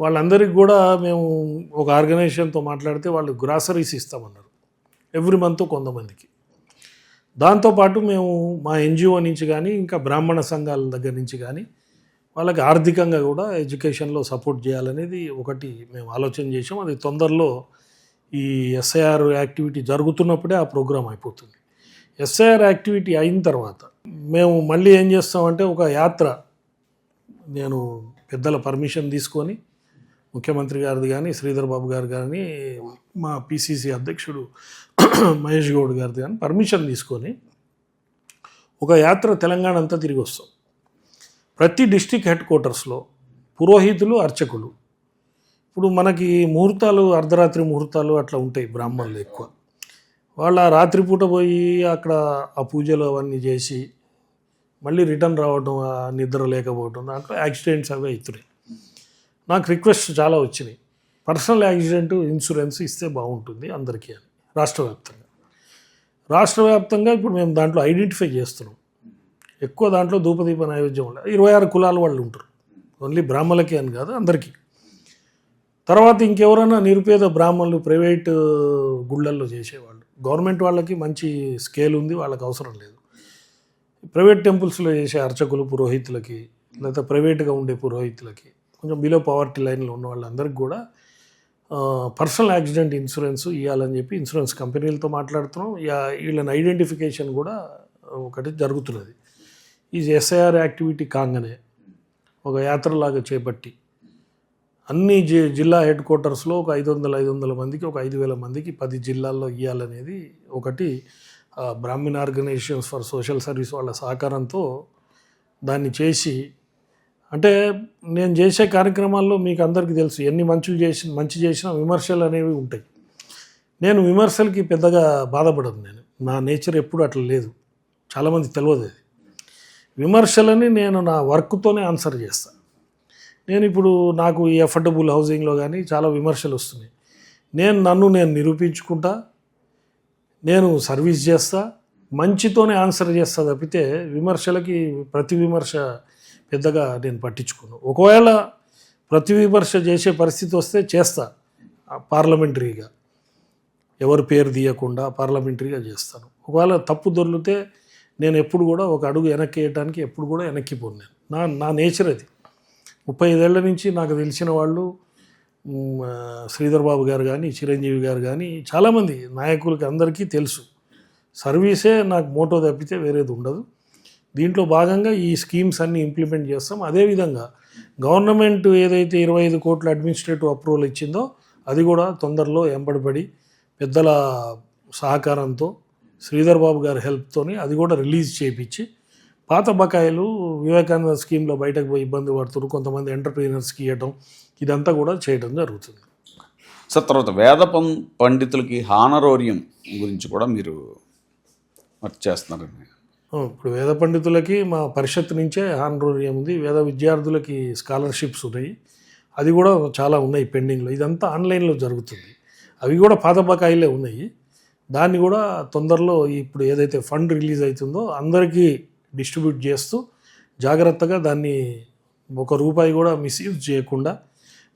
వాళ్ళందరికీ కూడా మేము ఒక ఆర్గనైజేషన్తో మాట్లాడితే వాళ్ళు గ్రాసరీస్ ఇస్తామన్నారు ఎవ్రీ మంత్ కొంతమందికి. దాంతోపాటు మేము మా ఎన్జిఓ నుంచి కానీ ఇంకా బ్రాహ్మణ సంఘాల దగ్గర నుంచి కానీ వాళ్ళకి ఆర్థికంగా కూడా ఎడ్యుకేషన్లో సపోర్ట్ చేయాలనేది ఒకటి మేము ఆలోచన చేసాం. అది తొందరలో ఈ ఎస్ఐఆర్ యాక్టివిటీ జరుగుతున్నప్పుడే ఆ ప్రోగ్రాం అయిపోతుంది. ఎస్ఐఆర్ యాక్టివిటీ అయిన తర్వాత మేము మళ్ళీ ఏం చేస్తామంటే ఒక యాత్ర, నేను పెద్దల పర్మిషన్ తీసుకొని ముఖ్యమంత్రి గారిది కానీ, శ్రీధర్ బాబు గారు కానీ, మా పిసిసి అధ్యక్షుడు మహేష్ గౌడ్ గారిది కానీ పర్మిషన్ తీసుకొని ఒక యాత్ర తెలంగాణ అంతా తిరిగి వస్తాం. ప్రతి డిస్టిక్ హెడ్ క్వార్టర్స్లో పురోహితులు, అర్చకులు. ఇప్పుడు మనకి ముహూర్తాలు, అర్ధరాత్రి ముహూర్తాలు అట్లా ఉంటాయి బ్రాహ్మణులు ఎక్కువ. వాళ్ళ రాత్రిపూట పోయి అక్కడ ఆ పూజలు అవన్నీ చేసి మళ్ళీ రిటర్న్ రావడం, ఆ నిద్ర లేకపోవడం, దాంట్లో యాక్సిడెంట్స్ అవి అవుతున్నాయి. నాకు రిక్వెస్ట్ చాలా వచ్చినాయి, పర్సనల్ యాక్సిడెంట్ ఇన్సూరెన్స్ ఇస్తే బాగుంటుంది అందరికీ అని. రాష్ట్ర వ్యాప్తంగా ఇప్పుడు మేము దాంట్లో ఐడెంటిఫై చేస్తున్నాం. ఎక్కువ దాంట్లో ధూపదీప నైవేద్యం 26 కులాల వాళ్ళు ఉంటారు. ఓన్లీ బ్రాహ్మణులకి అని కాదు, అందరికీ. తర్వాత ఇంకెవరైనా నిరుపేద బ్రాహ్మణులు ప్రైవేట్ గుళ్ళల్లో చేసేవాళ్ళు, గవర్నమెంట్ వాళ్ళకి మంచి స్కేల్ ఉంది, వాళ్ళకి అవసరం లేదు. ప్రైవేట్ టెంపుల్స్లో చేసే అర్చకులు, పురోహితులకి, లేదా ప్రైవేట్గా ఉండే పురోహితులకి, కొంచెం బిలో పవర్టీ లైన్లో ఉన్న వాళ్ళందరికీ కూడా పర్సనల్ యాక్సిడెంట్ ఇన్సూరెన్స్ ఇవ్వాలని చెప్పి ఇన్సూరెన్స్ కంపెనీలతో మాట్లాడుతున్నాం. వీళ్ళని ఐడెంటిఫికేషన్ కూడా ఒకటి జరుగుతున్నది. ఈ ఎస్ఐఆర్ యాక్టివిటీ కాగానే ఒక యాత్రలాగా చేపట్టి అన్ని జిల్లా హెడ్ క్వార్టర్స్లో ఒక 500 మందికి, ఒక 5,000 మందికి 10 జిల్లాల్లో ఇవ్వాలనేది ఒకటి Brahman organizations for social service వాళ్ళ సహకారంతో దాన్ని చేసి, అంటే నేను చేసే కార్యక్రమాల్లో మీకు అందరికీ తెలుసు, ఎన్ని మంచి చేసినా విమర్శలు అనేవి ఉంటాయి. నేను విమర్శలకి పెద్దగా బాధపడను. నా నేచర్ ఎప్పుడు అట్లా లేదు, చాలామంది తెలియదు అది. విమర్శలని నేను నా వర్క్తోనే ఆన్సర్ చేస్తాను. నేను ఇప్పుడు నాకు ఈ అఫోర్డబుల్ హౌసింగ్లో కానీ చాలా విమర్శలు వస్తున్నాయి. నన్ను నేను నిరూపించుకుంటా, నేను సర్వీస్ చేస్తా, మంచితోనే ఆన్సర్ చేస్తా తప్పితే విమర్శలకి ప్రతి విమర్శ పెద్దగా నేను పట్టించుకోను. ఒకవేళ ప్రతి విమర్శ చేసే పరిస్థితి వస్తే చేస్తా, పార్లమెంటరీగా ఎవరి పేరు తీయకుండా పార్లమెంటరీగా చేస్తాను. ఒకవేళ తప్పు దొర్లితే నేను ఎప్పుడు కూడా ఒక అడుగు వెనక్కి వేయడానికి ఎప్పుడు కూడా వెనక్కిపోను. నా నేచర్ అది. 35 ఏళ్ల నుంచి నాకు తెలిసిన వాళ్ళు శ్రీధర్ బాబు గారు కానీ, చిరంజీవి గారు కానీ, చాలామంది నాయకులకి అందరికీ తెలుసు, సర్వీసే నాకు మోటో తప్పితే వేరేది ఉండదు. దీంట్లో భాగంగా ఈ స్కీమ్స్ అన్నీ ఇంప్లిమెంట్ చేస్తాం. అదేవిధంగా గవర్నమెంట్ ఏదైతే 25 కోట్ల అడ్మినిస్ట్రేటివ్ అప్రూవల్ ఇచ్చిందో అది కూడా తొందరలో ఎంబడిపడి పెద్దల సహకారంతో, శ్రీధర్ బాబు గారి హెల్ప్తోని అది కూడా రిలీజ్ చేయించి, పాత బకాయిలు వివేకానంద స్కీమ్లో బయటకు పోయి ఇబ్బంది పడుతున్నారు, కొంతమంది ఎంటర్ప్రీనర్స్కి ఇవ్వటం, ఇదంతా కూడా చేయడం జరుగుతుంది. సార్, తర్వాత వేద పండితులకి హానరోరియం గురించి కూడా మీరు వర్క్ చేస్తున్నారండి. ఇప్పుడు వేద పండితులకి మా పరిషత్ నుంచే హానరోరియం ఉంది. వేద విద్యార్థులకి స్కాలర్షిప్స్ ఉన్నాయి, అది కూడా చాలా ఉన్నాయి పెండింగ్లో. ఇదంతా ఆన్లైన్లో జరుగుతుంది. అవి కూడా పాత బకాయిలే ఉన్నాయి. దాన్ని కూడా తొందరలో ఇప్పుడు ఏదైతే ఫండ్ రిలీజ్ అవుతుందో అందరికీ డిస్ట్రిబ్యూట్ చేస్తూ జాగ్రత్తగా దాన్ని ₹1 కూడా మిస్యూజ్ చేయకుండా,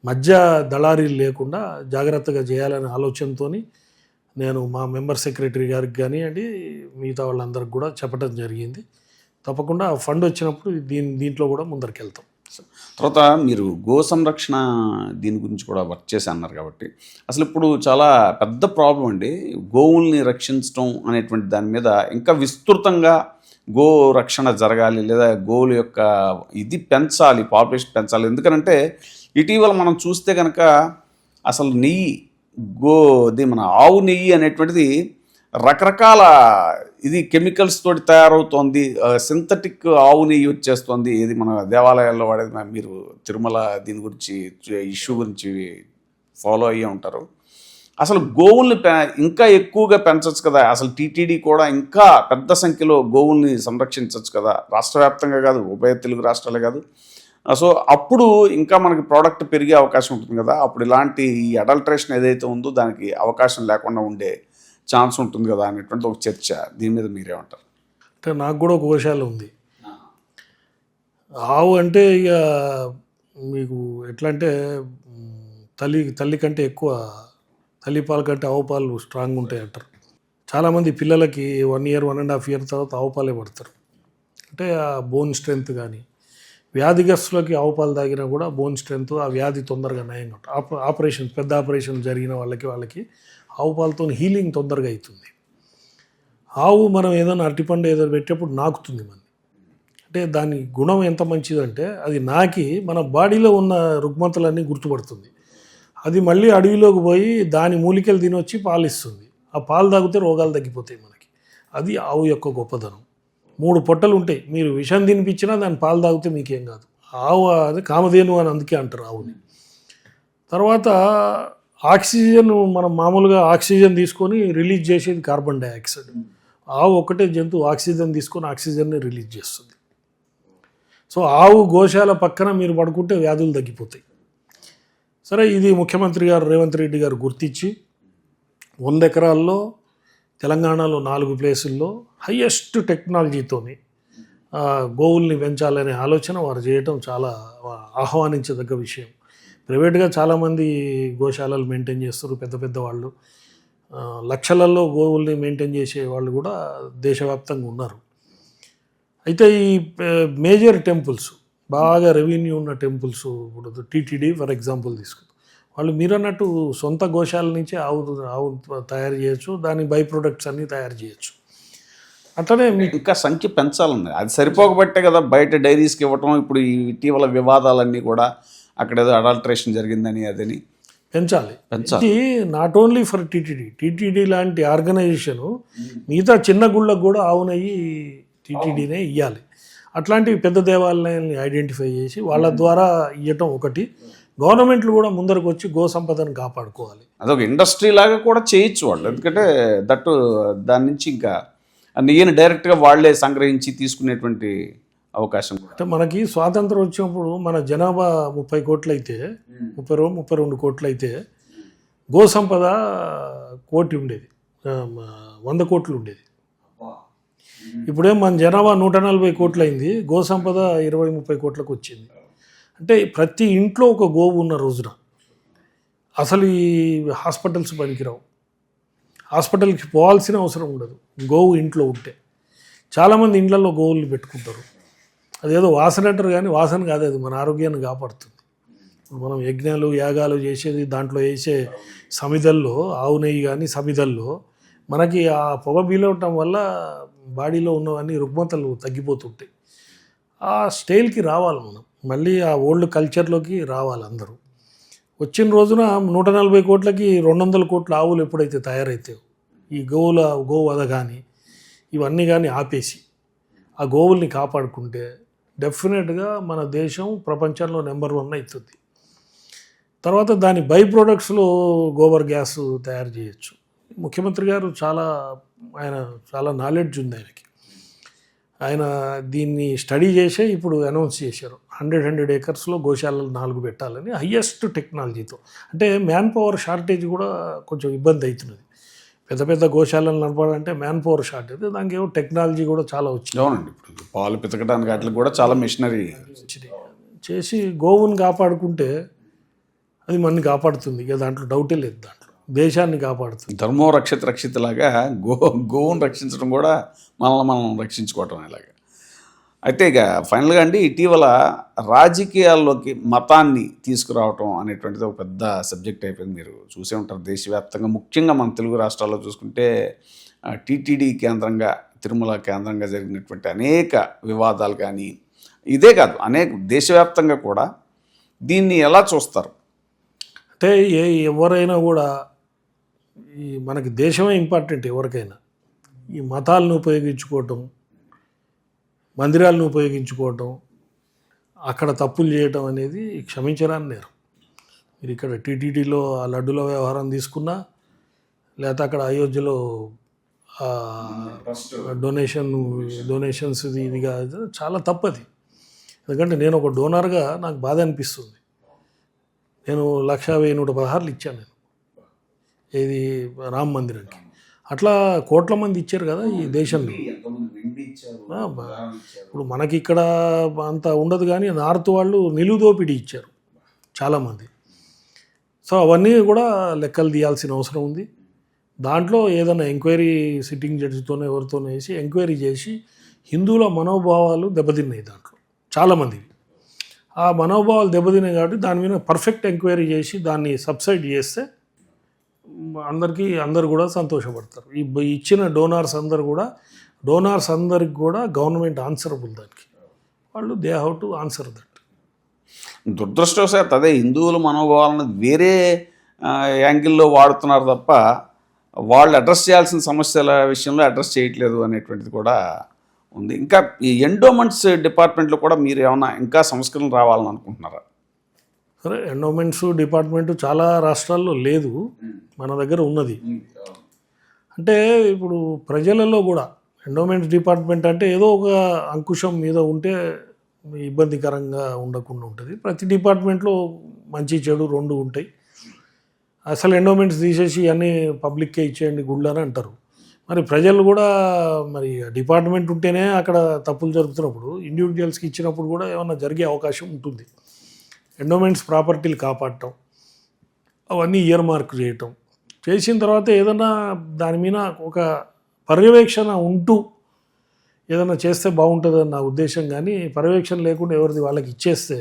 మధ్య దళారీలు లేకుండా జాగ్రత్తగా చేయాలనే ఆలోచనతో నేను మా మెంబర్ సెక్రటరీ గారికి కానివ్వండి, మిగతా వాళ్ళందరికి కూడా చెప్పడం జరిగింది. తప్పకుండా ఫండ్ వచ్చినప్పుడు దీంట్లో కూడా ముందరికి వెళ్తాం. తర్వాత మీరు గో సంరక్షణ దీని గురించి కూడా వర్క్ చేసి అన్నారు కాబట్టి, అసలు ఇప్పుడు చాలా పెద్ద ప్రాబ్లం అండి గోవుల్ని రక్షించడం అనేటువంటి దాని మీద. ఇంకా విస్తృతంగా గో రక్షణ జరగాలి, లేదా గోవుల యొక్క ఇది పెంచాలి, పాపులేషన్ పెంచాలి. ఎందుకంటే ఇటీవల మనం చూస్తే కనుక అసలు నెయ్యి, మన ఆవు నెయ్యి అనేటువంటిది రకరకాల కెమికల్స్ తోటి తయారవుతోంది. సింథటిక్ ఆవు నెయ్యి వచ్చేస్తుంది. ఇది మన దేవాలయాల్లో వాడేది. మీరు తిరుమల దీని గురించి ఇష్యూ గురించి ఫాలో అయ్యే ఉంటారు. అసలు గోవుల్ని ఇంకా ఎక్కువగా పెంచవచ్చు కదా. అసలు టీటీడీ కూడా ఇంకా పెద్ద సంఖ్యలో గోవుల్ని సంరక్షించవచ్చు కదా, రాష్ట్ర వ్యాప్తంగా కాదు, ఉభయ తెలుగు రాష్ట్రాలే కాదు. సో అప్పుడు ఇంకా మనకి ప్రోడక్ట్ పెరిగే అవకాశం ఉంటుంది కదా. అప్పుడు ఇలాంటి ఈ అడల్ట్రేషన్ ఏదైతే ఉందో దానికి అవకాశం లేకుండా ఉండే ఛాన్స్ ఉంటుంది కదా అనేటువంటి ఒక చర్చ. దీని మీద మీరేమంటారు? అంటే నాకు కూడా ఒక గోశాల ఉంది. ఆవు అంటే ఇక మీకు ఎట్లా అంటే తల్లి కంటే ఎక్కువ, తల్లి పాలు కంటే ఆవు పాలు స్ట్రాంగ్ ఉంటాయి అంటారు. చాలామంది పిల్లలకి 1 year 1.5 year తర్వాత ఆవు పాలే పడతారు. అంటే ఆ బోన్ స్ట్రెంగ్త్ కానీ, వ్యాధిగ్రస్తులకి ఆవు పాలు తాగినా కూడా బోన్ స్ట్రెంగ్త్, ఆ వ్యాధి తొందరగా నయం ఉంటుంది. పెద్ద ఆపరేషన్ జరిగిన వాళ్ళకి ఆవు పాలతో హీలింగ్ తొందరగా అవుతుంది. ఆవు మనం ఏదైనా అరటిపండు ఏదైనా పెట్టేప్పుడు నాకుతుంది మన. అంటే దాని గుణం ఎంత మంచిదంటే అది నాకి మన బాడీలో ఉన్న రుగ్మతలన్నీ గుర్తుపడుతుంది. అది మళ్ళీ అడవిలోకి పోయి దాని మూలికలు తినొచ్చి పాలు ఇస్తుంది. ఆ పాలు తాగితే రోగాలు తగ్గిపోతాయి మనకి. అది ఆవు యొక్క గొప్పదనం. 3 పొట్టలు ఉంటాయి. మీరు విషం తినిపించినా దాని పాలు తాగితే మీకేం కాదు. ఆవు అది కామధేను అని అందుకే అంటారు ఆవుని. తర్వాత ఆక్సిజన్, మనం మామూలుగా ఆక్సిజన్ తీసుకొని రిలీజ్ చేసేది కార్బన్ డైఆక్సైడ్. ఆవు ఒకటే జంతువు ఆక్సిజన్ తీసుకొని ఆక్సిజన్ని రిలీజ్ చేస్తుంది. సో ఆవు గోశాల పక్కన మీరు పడుకుంటే వ్యాధులు తగ్గిపోతాయి. సరే, ఇది ముఖ్యమంత్రి గారు రేవంత్ రెడ్డి గారు గుర్తించి 100 ఎకరాల్లో తెలంగాణలో 4 ప్లేసుల్లో హయ్యెస్ట్ టెక్నాలజీతోని గోవుల్ని పెంచాలనే ఆలోచన వారు చేయటం చాలా ఆహ్వానించదగ్గ విషయం. ప్రైవేట్గా చాలామంది గోశాలలు మెయింటైన్ చేస్తారు, పెద్ద పెద్ద వాళ్ళు. లక్షలలో గోవుల్ని మెయింటైన్ చేసే వాళ్ళు కూడా దేశవ్యాప్తంగా ఉన్నారు. అయితే ఈ మేజర్ టెంపుల్స్, బాగా రెవెన్యూ ఉన్న టెంపుల్స్, ఇప్పుడు టీటీడీ ఫర్ ఎగ్జాంపుల్ తీసుకుంటాం, వాళ్ళు మీరన్నట్టు సొంత గోశాల నుంచి ఆవు తయారు చేయొచ్చు, దాని బై ప్రొడక్ట్స్ అన్నీ తయారు చేయొచ్చు. అట్లనే మీకు ఇంకా సంఖ్య పెంచాలన్నది. అది సరిపోకబట్టే కదా బయట డైరీస్కి ఇవ్వటం. ఇప్పుడు ఈ ఇటీవల వివాదాలన్నీ కూడా అక్కడ ఏదో అడల్ట్రేషన్ జరిగిందని అదని పెంచాలి. ఇది నాట్ ఓన్లీ ఫర్ టీటీడీ లాంటి ఆర్గనైజేషను మిగతా చిన్న గుళ్ళకు కూడా ఆవునయ్యి టీటీడీనే ఇవ్వాలి. అట్లాంటివి పెద్ద దేవాలయాన్ని ఐడెంటిఫై చేసి వాళ్ళ ద్వారా ఇవ్వటం ఒకటి. గవర్నమెంట్లు కూడా ముందరకు వచ్చి గో సంపదను కాపాడుకోవాలి. అదొక ఇండస్ట్రీ లాగా కూడా చేయొచ్చు వాళ్ళు. ఎందుకంటే దాని నుంచి ఇంకా నెయ్యిని డైరెక్ట్గా వాళ్ళే సంగ్రహించి తీసుకునేటువంటి అవకాశం. అంటే మనకి స్వాతంత్రం వచ్చినప్పుడు మన జనాభా 30 కోట్లు అయితే, 32 కోట్లు అయితే, గో సంపద 1 కోటి ఉండేది, 100 కోట్లు ఉండేది. ఇప్పుడేం మన జనాభా 140 కోట్లు అయింది, గో సంపద 20-30 కోట్లకు వచ్చింది. అంటే ప్రతి ఇంట్లో ఒక గోవు ఉన్న రోజున అసలు ఈ హాస్పిటల్స్ పనికిరావు, హాస్పిటల్కి పోవాల్సిన అవసరం ఉండదు గోవు ఇంట్లో ఉంటే. చాలామంది ఇండ్లలో గోవుల్ని పెట్టుకుంటారు. అదేదో వాసన అంటారు కానీ వాసన కాదు, అది మన ఆరోగ్యాన్ని కాపాడుతుంది. ఇప్పుడు మనం యజ్ఞాలు యాగాలు చేసేది దాంట్లో వేసే సమిదల్లో, ఆవు నెయ్యి కానీ సమిదల్లో మనకి ఆ పొగ బీలవటం వల్ల బాడీలో ఉన్నవన్నీ రుగ్మతలు తగ్గిపోతుంటాయి. ఆ స్టైల్కి రావాలి మనం, మళ్ళీ ఆ ఓల్డ్ కల్చర్లోకి రావాలి అందరూ. వచ్చిన రోజున 140 కోట్లకి 200 కోట్ల ఆవులు ఎప్పుడైతే తయారైతాయో, ఈ గోవధ కానీ ఇవన్నీ కానీ ఆపేసి ఆ గోవుల్ని కాపాడుకుంటే డెఫినెట్గా మన దేశం ప్రపంచంలో నెంబర్ 1 అవుతుంది. తర్వాత దాని బై ప్రొడక్ట్స్లో గోబర్ గ్యాస్ తయారు చేయొచ్చు. ముఖ్యమంత్రి గారు ఆయన చాలా నాలెడ్జ్ ఉంది ఆయనకి. ఆయన దీన్ని స్టడీ చేసే ఇప్పుడు అనౌన్స్ చేశారు 100 ఏకర్స్లో గోశాలలు 4 పెట్టాలని, హయ్యెస్ట్ టెక్నాలజీతో. అంటే మ్యాన్ పవర్ షార్టేజ్ కూడా కొంచెం ఇబ్బంది అవుతున్నది. పెద్ద పెద్ద గోశాలను నడపాలంటే మ్యాన్ పవర్ షార్టేజ్, దానికి ఏమో టెక్నాలజీ కూడా చాలా వచ్చింది. అవునండి, ఇప్పుడు పాలు పితకడానికి వాటికి కూడా చాలా మిషనరీ చేసి గోవుని కాపాడుకుంటే అది మనని కాపాడుతుంది. ఇక దాంట్లో డౌటే లేదు, దాంట్లో దేశాన్ని కాపాడుతుంది. ధర్మో రక్షితలాగా గోవును రక్షించడం కూడా మనల్ని మనం రక్షించుకోవటం ఇలాగా. అయితే ఇక ఫైనల్గా అండి, ఇటీవల రాజకీయాల్లోకి మతాన్ని తీసుకురావటం అనేటువంటిది ఒక పెద్ద సబ్జెక్ట్ అయిపోయింది. మీరు చూసే ఉంటారు దేశవ్యాప్తంగా, ముఖ్యంగా మన తెలుగు రాష్ట్రాల్లో చూసుకుంటే టీటీడీ కేంద్రంగా, తిరుమల కేంద్రంగా జరిగినటువంటి అనేక వివాదాలు కానీ, ఇదే కాదు అనేక దేశవ్యాప్తంగా కూడా దీన్ని ఎలా చూస్తారు? అంటే ఎవరైనా కూడా మనకి దేశమే ఇంపార్టెంట్. ఎవరికైనా ఈ మతాలను ఉపయోగించుకోవటం, మందిరాలను ఉపయోగించుకోవటం, అక్కడ తప్పులు చేయటం అనేది క్షమించరాని నేరం. మీరు ఇక్కడ టీటీడీలో ఆ లడ్డుల వ్యవహారం తీసుకున్నా, లేకపోతే అక్కడ అయోధ్యలో డొనేషన్స్ ఇది కాదు, చాలా తప్పది. ఎందుకంటే నేను ఒక డోనర్గా నాకు బాధ అనిపిస్తుంది. నేను 1,1016 ఇచ్చాను నేను ఇది రామ మందిరానికి. అట్లా కోట్ల మంది ఇచ్చారు కదా ఈ దేశంలో. ఇప్పుడు మనకి ఇక్కడ అంత ఉండదు కానీ నార్త్ వాళ్ళు నిలుదోపిడి ఇచ్చారు చాలామంది. సో అవన్నీ కూడా లెక్కలు తీయాల్సిన అవసరం ఉంది. దాంట్లో ఏదైనా ఎంక్వైరీ సిట్టింగ్ జడ్జితోనే ఎవరితోనే వేసి ఎంక్వైరీ చేసి హిందువుల మనోభావాలు దెబ్బతిన్నాయి దాంట్లో చాలామందివి. ఆ మనోభావాలు దెబ్బతిన్నాయి కాబట్టి దాని మీద పర్ఫెక్ట్ ఎంక్వైరీ చేసి దాన్ని సబ్సైడ్ చేస్తే అందరూ కూడా సంతోషపడతారు. ఈ ఇచ్చిన డోనార్స్ అందరికి కూడా గవర్నమెంట్ ఆన్సరబుల్, దానికి వాళ్ళు they have to answer that. దురదృష్టవశాత్తు అదే హిందువుల మనోభావాలను వేరే యాంగిల్లో వాడుతున్నారు తప్ప వాళ్ళు అడ్రస్ చేయాల్సిన సమస్యల విషయంలో అడ్రస్ చేయట్లేదు అనేటువంటిది కూడా ఉంది. ఇంకా ఈ ఎండోమెంట్స్ డిపార్ట్మెంట్లో కూడా మీరు ఏమైనా ఇంకా సంస్కరణలు రావాలని అనుకుంటున్నారా? సరే, ఎండోమెంట్స్ డిపార్ట్మెంట్ చాలా రాష్ట్రాల్లో లేదు, మన దగ్గర ఉన్నది. అంటే ఇప్పుడు ప్రజలలో కూడా ఎండోమెంట్స్ డిపార్ట్మెంట్ అంటే ఏదో ఒక అంకుశం మీద ఉంటే ఇబ్బందికరంగా ఉండకుండా ఉంటుంది. ప్రతి డిపార్ట్మెంట్లో మంచి చెడు రెండు ఉంటాయి. అసలు ఎండోమెంట్స్ తీసేసి అన్నీ పబ్లిక్కే ఇచ్చేయండి గుళ్ళు అని అంటారు. మరి ప్రజలు కూడా మరి డిపార్ట్మెంట్ ఉంటేనే అక్కడ తప్పులు జరుగుతున్నప్పుడు ఇండివిజువల్స్కి ఇచ్చినప్పుడు కూడా ఏమన్నా జరిగే అవకాశం ఉంటుంది. ఎండోమెంట్స్ ప్రాపర్టీలు కాపాడటం, అవన్నీ ఇయర్ మార్క్ చేయటం, చేసిన తర్వాత ఏదన్నా దాని మీద ఒక పర్యవేక్షణ ఉంటూ ఏదైనా చేస్తే బాగుంటుందని నా ఉద్దేశం. కానీ పర్యవేక్షణ లేకుండా ఎవరిది వాళ్ళకి ఇచ్చేస్తే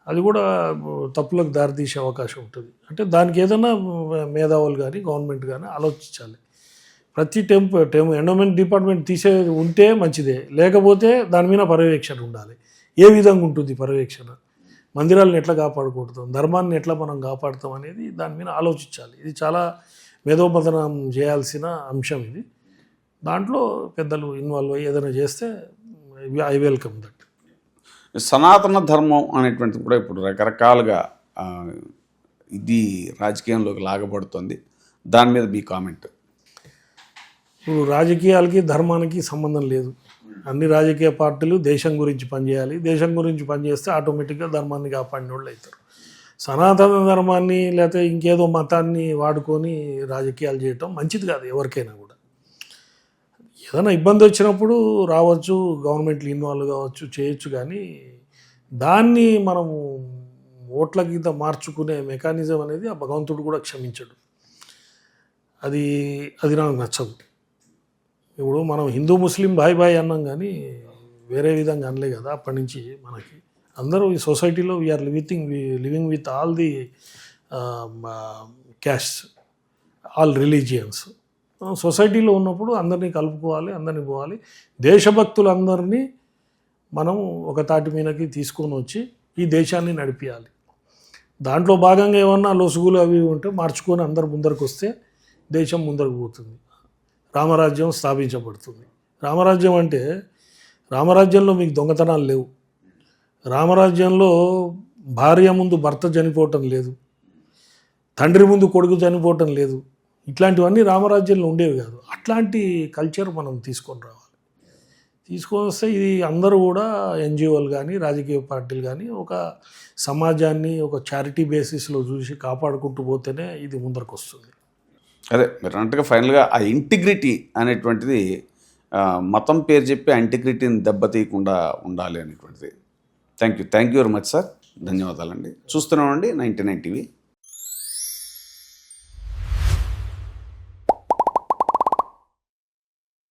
అది కూడా తప్పులకు దారితీసే అవకాశం ఉంటుంది. అంటే దానికి ఏదైనా మేధావులు కానీ గవర్నమెంట్ కానీ ఆలోచించాలి. ప్రతి ఎండోమెంట్ డిపార్ట్మెంట్ తీసేది ఉంటే మంచిదే, లేకపోతే దాని మీద పర్యవేక్షణ ఉండాలి. ఏ విధంగా ఉంటుంది పర్యవేక్షణ? మందిరాలను ఎట్లా కాపాడుకుంటాం, ధర్మాన్ని ఎట్లా మనం కాపాడుతాం అనేది దాని మీద ఆలోచించాలి. ఇది చాలా మేధోపతనం చేయాల్సిన అంశం ఇది. దాంట్లో పెద్దలు ఇన్వాల్వ్ అయ్యి ఏదైనా చేస్తే ఐ వెల్కమ్ దట్. సనాతన ధర్మం అనేటువంటిది కూడా ఇప్పుడు రకరకాలుగా ఇది రాజకీయంలోకి లాగబడుతుంది. దాని మీద మీ కామెంట్? ఇప్పుడు రాజకీయాలకి ధర్మానికి సంబంధం లేదు. అన్ని రాజకీయ పార్టీలు దేశం గురించి పనిచేయాలి. దేశం గురించి పనిచేస్తే ఆటోమేటిక్గా ధర్మాన్ని కాపాడిన వాళ్ళు అవుతారు. సనాతన ధర్మాన్ని లేకపోతే ఇంకేదో మతాన్ని వాడుకొని రాజకీయాలు చేయటం మంచిది కాదు ఎవరికైనా కూడా. ఏదైనా ఇబ్బంది వచ్చినప్పుడు రావచ్చు, గవర్నమెంట్లు ఇన్వాల్వ్ కావచ్చు, చేయొచ్చు. కానీ దాన్ని మనము ఓట్ల కింద మార్చుకునే మెకానిజం అనేది ఆ భగవంతుడు కూడా క్షమించడు. అది నాకు నచ్చదు. ఇప్పుడు మనం హిందూ ముస్లిం బాయ్ బాయ్ అన్నాం కానీ వేరే విధంగా అనలే కదా. అప్పటి నుంచి మనకి అందరూ ఈ సొసైటీలో we are living with all the caste, all religions. సొసైటీలో ఉన్నప్పుడు అందరినీ కలుపుకోవాలి, అందరినీ పోవాలి. దేశభక్తులందరినీ మనం ఒక తాటి మీదకి తీసుకొని వచ్చి ఈ దేశాన్ని నడిపించాలి. దాంట్లో భాగంగా ఏమన్నా లొసుగులు అవి ఉంటే మార్చుకొని అందరు ముందరకు వస్తే దేశం ముందరకు పోతుంది, రామరాజ్యం స్థాపించబడుతుంది. రామరాజ్యం అంటే రామరాజ్యంలో మీకు దొంగతనాలు లేవు, రామరాజ్యంలో భార్య ముందు భర్త చనిపోవటం లేదు, తండ్రి ముందు కొడుకు చనిపోవటం లేదు. ఇట్లాంటివన్నీ రామరాజ్యంలో ఉండేవి కాదు. అట్లాంటి కల్చర్ మనం తీసుకొని రావాలి. తీసుకొని వస్తే ఇది అందరూ కూడా ఎన్జిఓలు కానీ రాజకీయ పార్టీలు కానీ ఒక సమాజాన్ని ఒక చారిటీ బేసిస్లో చూసి కాపాడుకుంటూ పోతేనే ఇది ముందరకు వస్తుంది. అదే మీరు అన్నట్టుగా ఫైనల్గా ఆ ఇంటిగ్రిటీ అనేటువంటిది మతం పేరు చెప్పి ఆ ఇంటిగ్రిటీని దెబ్బతీయకుండా ఉండాలి అనేటువంటిది. Thank you very much sir. ధన్యవాదాలండి. చూస్తున్నామండి 99 TV.